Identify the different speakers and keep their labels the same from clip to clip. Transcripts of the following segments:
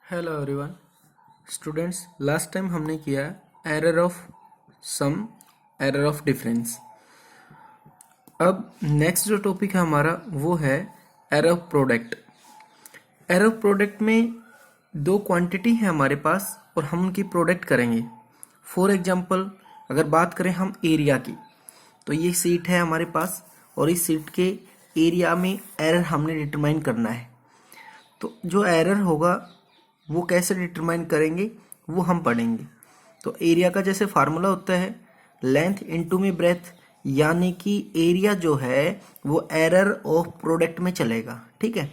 Speaker 1: Hello everyone students, last time हमने किया error of sum, error of difference. अब next जो टॉपिक है हमारा वो है error of product. Error of product में दो क्वांटिटी है हमारे पास और हम उनकी प्रोडक्ट करेंगे। फॉर एग्जांपल अगर बात करें हम एरिया की, तो ये सीट है हमारे पास और इस सीट के एरिया में एरर हमने डिटरमाइन करना है। तो जो एरर होगा वो कैसे डिटरमाइन करेंगे वो हम पढ़ेंगे। तो एरिया का जैसे फार्मूला होता है लेंथ इनटू में ब्रेथ, यानी कि एरिया जो है वो एरर ऑफ प्रोडक्ट में चलेगा। ठीक है,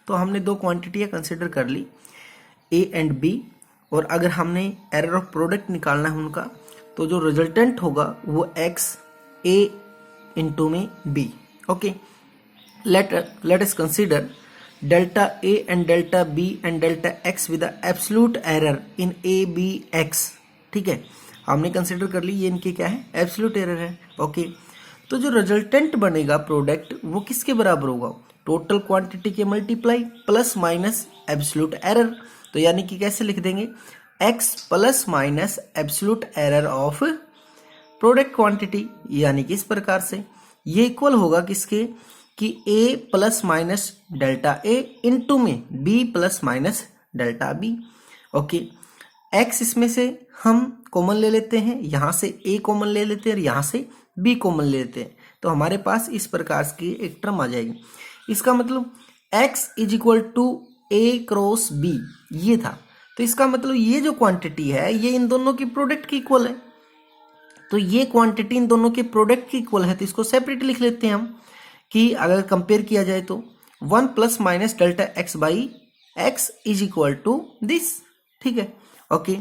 Speaker 1: तो हमने दो क्वांटिटियाँ कंसिडर कर ली ए एंड बी, और अगर हमने एरर ऑफ प्रोडक्ट निकालना है उनका तो जो रिजल्टेंट होगा वो एक्स ए इंटू में B. Okay, let us consider delta A and delta B and delta X with the absolute error in A, B, X। ठीक है, हमने कंसिडर कर ली ये इनके क्या है, एब्सोल्यूट एरर है। ओके, तो जो रिजल्टेंट बनेगा प्रोडक्ट वो किसके बराबर होगा, टोटल क्वांटिटी के multiply plus minus absolute error. तो यानी कि कैसे लिख देंगे, X plus minus absolute error of product quantity, यानी कि इस प्रकार से ये इक्वल होगा किसके, कि a plus minus delta a into में b plus minus delta b। Okay, x इसमें से हम कॉमन ले लेते हैं, यहाँ से a कॉमन ले लेते हैं और यहाँ से b कॉमन ले लेते हैं, तो हमारे पास इस प्रकार की एक टर्म आ जाएगी। इसका मतलब x is equal to a cross b ये था, तो इसका मतलब ये जो क्वांटिटी है ये इन दोनों की प्रोडक्ट की इक्वल है। तो ये क्वांटिटी इन दोनों के प्रोडक्ट की इक्वल है, तो इसको सेपरेट लिख लेते हैं हम कि अगर कंपेयर किया जाए तो 1 plus minus delta X by X is equal to this. ठीक है, ओके,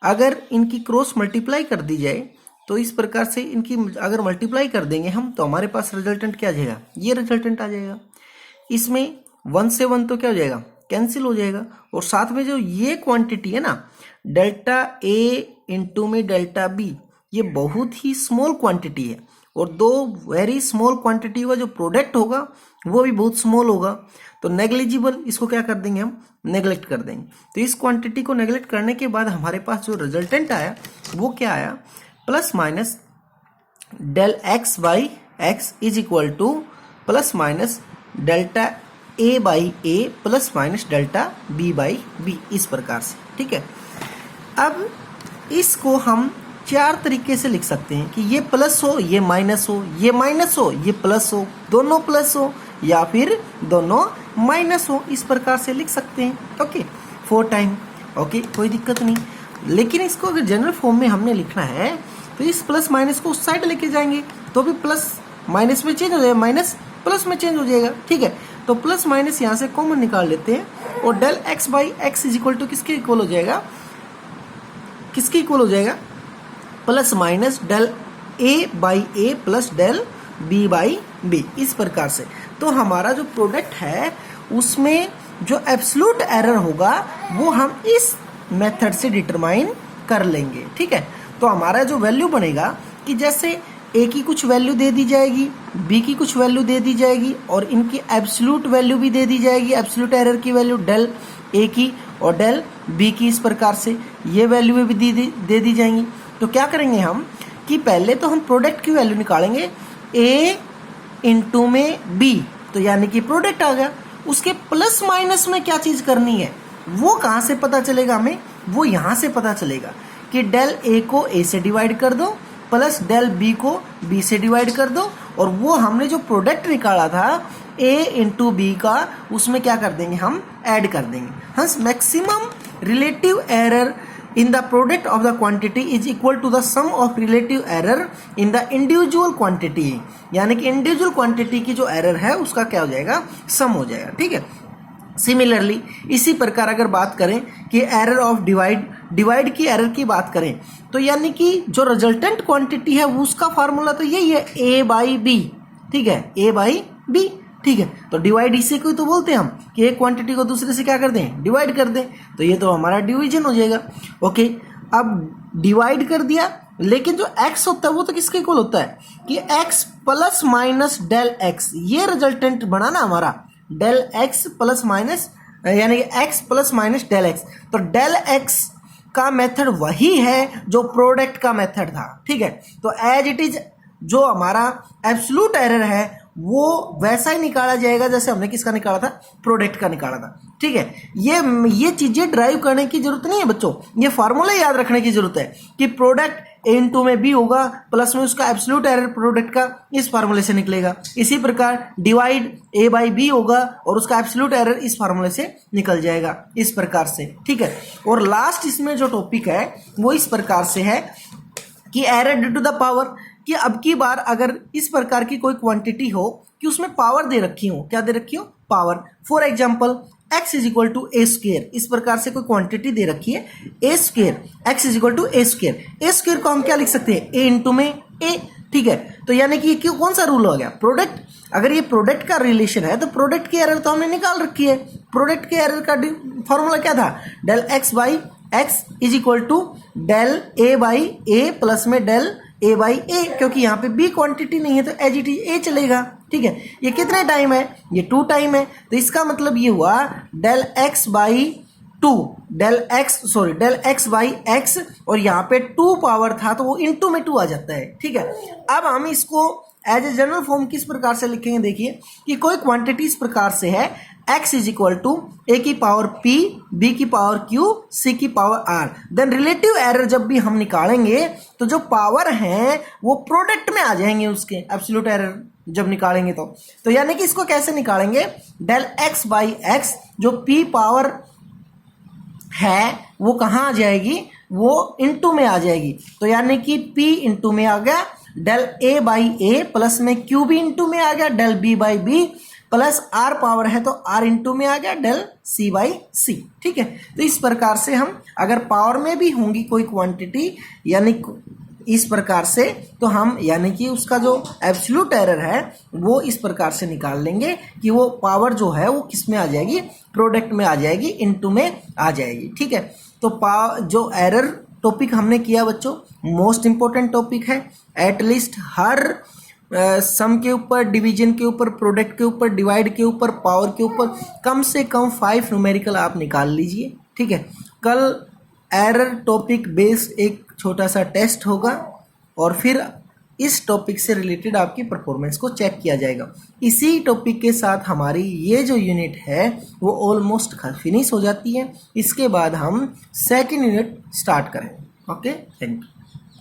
Speaker 1: अगर इनकी क्रॉस मल्टीप्लाई कर दी जाए तो इस प्रकार से इनकी अगर मल्टीप्लाई कर देंगे हम तो हमारे पास रिजल्टेंट क्या आ जाएगा, ये रिजल्टेंट आ जाएगा। इसमें 1 से 1 तो क्या हो जाएगा, कैंसिल हो जाएगा, और साथ में जो ये क्वांटिटी है ना डेल्टा ए इंटू में डेल्टा बी, ये बहुत ही स्मॉल क्वांटिटी है, और दो वेरी स्मॉल क्वांटिटी का जो प्रोडक्ट होगा वो भी बहुत स्मॉल होगा, तो नेग्लिजिबल, इसको क्या कर देंगे हम, नेग्लेक्ट कर देंगे। तो इस क्वांटिटी को नेग्लेक्ट करने के बाद हमारे पास जो रिजल्टेंट आया वो क्या आया, plus minus del X by X is equal to plus minus delta A by A plus minus delta B by B, इस प्रकार से। ठीक है, अब इसको हम चार तरीके से लिख सकते हैं कि ये प्लस हो, ये माइनस हो, ये माइनस हो, ये प्लस हो, दोनों प्लस हो या फिर दोनों माइनस हो, इस प्रकार से लिख सकते हैं। ओके, 4 टाइम, ओके, कोई दिक्कत नहीं। लेकिन इसको अगर जनरल फॉर्म में हमने लिखना है तो इस प्लस माइनस को उस साइड लेके जाएंगे तो भी प्लस माइनस में चेंज हो जाएगा, माइनस प्लस में चेंज हो जाएगा। ठीक है, तो प्लस माइनस यहाँ से कॉमन निकाल लेते हैं और del X by X is equal to किसके इक्वल हो जाएगा, किसके इक्वल हो जाएगा, plus minus del A by A plus del B by B, इस प्रकार से। तो हमारा जो प्रोडक्ट है उसमें जो एब्सोल्यूट एरर होगा वो हम इस मेथड से डिटरमाइन कर लेंगे। ठीक है, तो हमारा जो वैल्यू बनेगा कि जैसे ए की कुछ वैल्यू दे दी जाएगी, बी की कुछ वैल्यू दे दी जाएगी और इनकी एब्सोल्यूट वैल्यू भी दे दी जाएगी, एब्सोल्यूट एरर की वैल्यू डेल ए की और डेल बी की, इस प्रकार से ये वैल्यू भी दे दी जाएंगी। तो क्या करेंगे हम कि पहले तो हम प्रोडक्ट की वैल्यू निकालेंगे ए इंटू में बी, तो यानी कि प्रोडक्ट आ गया। उसके प्लस माइनस में क्या चीज करनी है वो कहाँ से पता चलेगा हमें, वो यहाँ से पता चलेगा कि डेल ए को ए से डिवाइड कर दो प्लस डेल बी को बी से डिवाइड कर दो, और वो हमने जो प्रोडक्ट निकाला था ए इंटू बी का उसमें क्या कर देंगे, हम ऐड कर देंगे। हंस maximum relative error in the product of the quantity is equal to the sum of relative error in the individual quantity, यानी कि individual quantity की जो error है उसका क्या हो जाएगा, sum हो जाएगा। ठीक है, सिमिलरली इसी प्रकार अगर बात करें कि एरर ऑफ डिवाइड की एरर की बात करें तो यानी कि जो रिजल्टेंट क्वांटिटी है उसका फार्मूला तो यही है a बाई बी। ठीक है, a बाई बी। ठीक है, तो डिवाइड इसी को तो बोलते हैं हम कि एक क्वांटिटी को दूसरे से क्या कर दें, डिवाइड कर दें, तो ये तो हमारा डिवीजन हो जाएगा। ओके, अब डिवाइड कर दिया, लेकिन जो x होता है वो तो किसके इक्वल होता है कि x plus minus del x, ये रिजल्टेंट बना ना हमारा, डेल x प्लस माइनस
Speaker 2: यानी कि x plus minus del X. तो डेल एक्स का मेथड वही है जो प्रोडक्ट का मेथड था, ठीक है। तो एज इट इज जो हमारा एब्सोल्यूट एरर है वो वैसा ही निकाला जाएगा जैसे हमने किसका निकाला था, प्रोडक्ट का निकाला था, ठीक है। ये चीजें ड्राइव करने की जरूरत नहीं है बच्चों, ये फार्मूला याद रखने की जरूरत है कि प्रोडक्ट a इंटू में b होगा प्लस में उसका एब्सोल्यूट एरर प्रोडक्ट का इस फार्मूले से निकलेगा। इसी प्रकार डिवाइड a बाई b होगा और उसका एब्सोल्यूट एरर इस फार्मूले से निकल जाएगा, इस प्रकार से, ठीक है। और लास्ट इसमें जो टॉपिक है वो इस प्रकार से है कि error due to the power, कि अब की बार अगर इस प्रकार की कोई क्वांटिटी हो कि उसमें पावर दे रखी हो, क्या दे रखी हो, power. For example x is equal to A square, इस प्रकार से कोई क्वांटिटी दे रखी है A square, x is equal to A square. A square को हम क्या लिख सकते हैं, ए इंटू में ए, ठीक है। तो यानी कि ये कौन सा रूल हो गया, प्रोडक्ट। अगर ये प्रोडक्ट का रिलेशन है तो प्रोडक्ट की एरर तो हमने निकाल रखी है। प्रोडक्ट के एरर का फॉर्मूला क्या था, del X by X is equal to del A by A plus में डेल ए बाई ए, क्योंकि यहाँ पे बी क्वांटिटी नहीं है तो एज इट इज ए चलेगा, ठीक है। ये कितने टाइम है, ये 2 टाइम है, तो इसका मतलब ये हुआ del X by 2, del X by X, और यहाँ पे 2 पावर था तो वो इनटू में 2 आ जाता है, ठीक है। अब हम इसको एज ए जनरल फॉर्म किस प्रकार से लिखेंगे, देखिए कि कोई क्वांटिटी इस प्रकार से है x is equal to A की पावर p, b की पावर q, c की power r। Then relative error जब भी हम निकालेंगे तो जो पावर है वो प्रोडक्ट में आ जाएंगे उसके, एब्सोल्यूट एरर जब निकालेंगे तो यानी कि इसको कैसे निकालेंगे, डेल x बाई एक्स जो p पावर है वो कहाँ आ जाएगी, वो इनटू में आ जाएगी। तो यानी कि p इंटू में आ गया del a by A plus में q भी इंटू में आ गया del b by B plus r power है तो r इंटू में आ गया डेल c बाई सी, ठीक है। तो इस प्रकार से हम अगर पावर में भी होंगी कोई क्वांटिटी यानी इस प्रकार से, तो हम यानी कि उसका जो एब्सोल्यूट एरर है वो इस प्रकार से निकाल लेंगे कि वो पावर जो है वो किस में आ जाएगी, प्रोडक्ट में आ जाएगी, इनटू में आ जाएगी, ठीक है। तो जो एरर टॉपिक हमने किया बच्चों मोस्ट इंपॉर्टेंट टॉपिक है। एटलीस्ट हर सम के ऊपर, डिवीजन के ऊपर, प्रोडक्ट के ऊपर, डिवाइड के ऊपर, पावर के ऊपर कम से कम 5 न्यूमेरिकल आप निकाल लीजिए, ठीक है। कल एरर टॉपिक बेस्ड एक छोटा सा टेस्ट होगा और फिर इस टॉपिक से रिलेटेड आपकी परफॉर्मेंस को चेक किया जाएगा। इसी टॉपिक के साथ हमारी ये जो यूनिट है वो ऑलमोस्ट फिनिश हो जाती है। इसके बाद हम सेकंड यूनिट स्टार्ट करें। Okay, thank you.